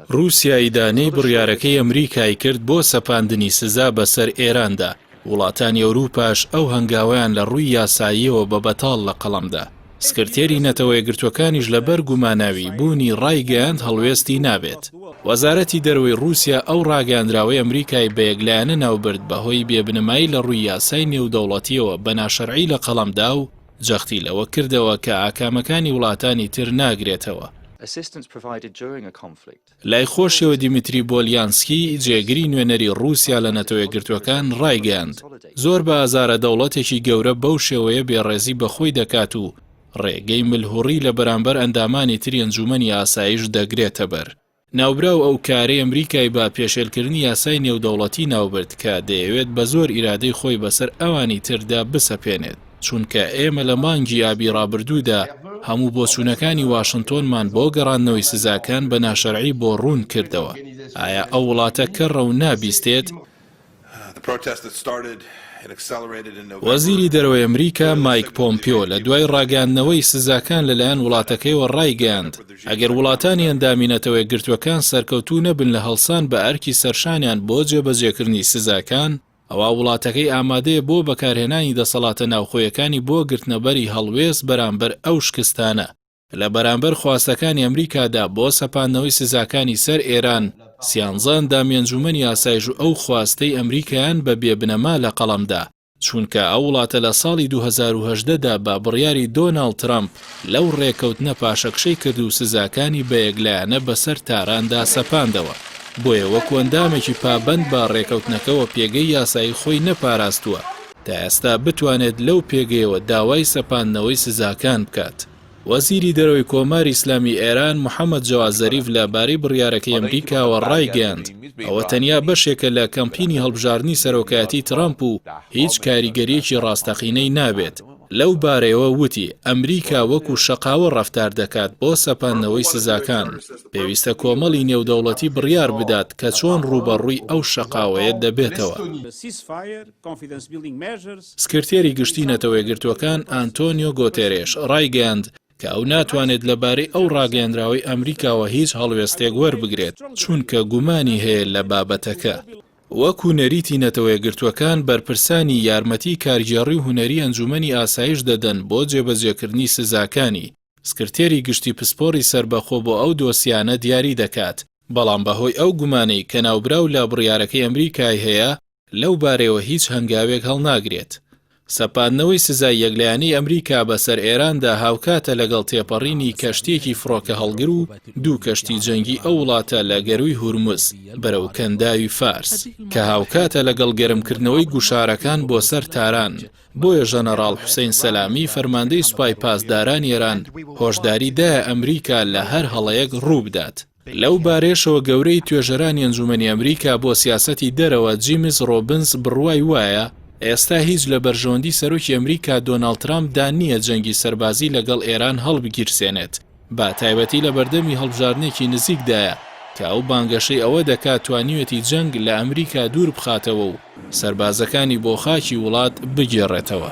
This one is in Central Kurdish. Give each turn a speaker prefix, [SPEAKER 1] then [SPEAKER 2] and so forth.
[SPEAKER 1] رووسیای دانەی بڕیارەکەی ئەمریکای کرد بۆ سەپاندنی سزا بەسەر ئێراندا. وڵاتانی ئەوروپاش ئەو هەنگاویان لە ڕووی یاساییەوە بە بەتاڵ لە قەڵەمدا. سکرتێری نەتەوە یەکگرتوەکانیش لەبەر گوماناوی بوونی ڕایگەیاند هەڵوێستی نابێت. وەزارەتی دەرەوەی رووسیا ئەو ڕاگەاندراوەی ئەمریکای بەیەکلایەنە ناوبرد بەهۆی بێبنەمایی لە ڕووی یاسای نێودەوڵەتیەوە بە ناشەرعی لە قەڵەمدا و جەختی لەوە کردەوە کە ئاکامەکانی وڵاتانی تر ناگرێتەوە. لای خۆشیەوە دیمیتری بۆلیانسکی جێگری نوێنەری رووسیا لە نەتەوە یەکگرتوەکان ڕایگەاند زۆر بە ئازارە دەوڵەتێکی گەورە بەو شێوەیە بێڕێزی بەخۆی دەکات و ڕێگەی ملهوڕی لە بەرامبەر ئەندامانی تری ئەنجومەنی ئاسایش دەگرێتە بەر. ناوبراو ئەو کارەی ئەمریکای با پێشێلکردنی یاسای نێودەوڵەتی ناوبرد کە دەیەوێت بە زۆر ئیرادەی خۆی بەسەر ئەوانی تردا بسەپێنێت، چونکە ئێمە لە مانگی ئابی ڕابردوودا هەموو بۆچوونەکانی واشنتۆنمان بۆ گەڕاندنەوەی سزاکان بە ناشەرعی بۆ ڕوون کردەوە. ئایا ئەو وڵاتە کەڕە و نابیستێت؟ وەزیری دەرەوەی ئەمریکا مایک پۆمپیۆ لە دوای ڕاگەاندنەوەی سزاکان لەلایەن وڵاتەکەیەوە ڕایگەاند ئەگەر وڵاتانی ئەندامینەتەوە یەکگرتوەکان سەرکەوتوو نەبن لە هەڵسان بە ئەرکی سەرشانیان بۆ جێبەجێکردنی سزاکان، ئەوە وڵاتەکەی ئامادەیە بۆ بەکارهێنانی دەسەڵاتە ناوخۆیەکانی بۆ گرتنەبەری هەڵوێست بەرامبەر ئەو شکستانە. لە بەرامبەر خواستەکانی ئەمریکادا بۆ سەپاندنەوەی سزاکانی سەر ئێران، سیانزان دامێنجومەنی ئاسایش و ئەو خواستەی ئەمریکایان بە بێبنەما لە قەڵەمدا، چونکە ئەو وڵاتە لە ساڵی 2018دا با بڕیاری دۆناڵد ترامپ لەو ڕێکەوتنە پاشەکشەی کرد و سزاکانی بە یەکلایەنە بەسەر تاراندا سەپاندەوە. بۆیە وەکو ئەندامێکی پابەند با ڕێکەوتنەکەەوە پێگەی یاسایی خۆی نەپاراستووە تا ئێستا بتوانێت لەو پێگەیەوە داوای سەپاندنەوەی سزاکان بکات. وەزیری دەرەوەی کۆماری ئیسلامی ئێران محەممەد جەواد زەریف لەبارەی بڕیارەکەی ئەمریکاوە ڕایگەاند ئەوە تەنیا بەشێکە لە کەمپینی هەڵبژاردننی سەرۆکایەتی ترامپ و هیچ کاریگەریەکی ڕاستەقینەی نابێت. لەو بارەیەوە وتی ئەمریکا وەکو شەقاوە ڕەفتار دەکات بۆ سەپاندنەوەی سزاکان. پێویستە کۆمەڵی نێودەوڵەتی بڕیار بدات کە چۆن ڕوبەڕووی ئەو شەقاوەیە دەبێتەوە. سکرتێری گشتی نەتەوە یەکگرتوەکان ئانتۆنیۆ گۆتێرێش ڕایگەاند کە ئەو ناتوانێت لەبارەی ئەو ڕاگەیاندراوەی ئەمریکاوە هیچ هەڵوێستێک وەربگرێت، چونکە گومانی هەیە لە بابەتەکە. وەکو نەریتی نەتەوە یەکگرتوەکان بەرپرسانی یارمەتی کارگێڕی و هونەری ئەنجومەنی ئاسایش دەدەن بۆ جێبەجێکردنی سزاکانی. سکرتێری گشتی پسپۆری سەربەخۆ بۆ ئەو دۆسیانە دیاری دەکات، بەڵام بەهۆی ئەو گومانەی کە ناوبراو لە بڕیارەکەی ئەمریکای هەیە لەو بارەوە هیچ هەنگاوێک هەڵناگرێت. سەپاندنەوەی سزای یەکلایەنی ئەمریکا بەسەر ئێراندا هاوکاتە لەگەڵ تێپەڕینی کەشتێکی فڕۆکە هەڵگر و دوو کەشتی جەنگی ئەو وڵاتە لە گەروی هورمز بەرەو کەنداوی فارس کە هاوکاتە لەگەڵ گەرمکردنەوەی گوشارەکان بۆ سەر تاران. بۆیە ژەنەڕاڵ حوسێن سەلامی فەرماندەی سوپای پاسداران ئێران هۆشداری دایە ئەمریکا لە هەر هەڵەیەک ڕوو بدات. لەو بارێشەوە گەورەی توێژەرانی ئەنجومەنی ئەمریکا بۆ سیاسەتی دەرەوە جیمز ڕۆبنز بڕوای وایە ئێستا هیچ لە بەرژەوەندی سەرۆکی ئەمریکا دۆناڵد ترامپدا نییە جەنگی سەربازی لەگەڵ ئێران هەڵبگیرسێنێت، با تایبەتی لە بەردەمی هەڵبژاردنێکی نزیکدایە کە ئەو بانگەشەی ئەوە دەکات توانیوێتی جەنگ لە ئەمریکا دوور بخاتەوە و سەربازەکانی بۆ خاکی وڵات بگێڕێتەوە.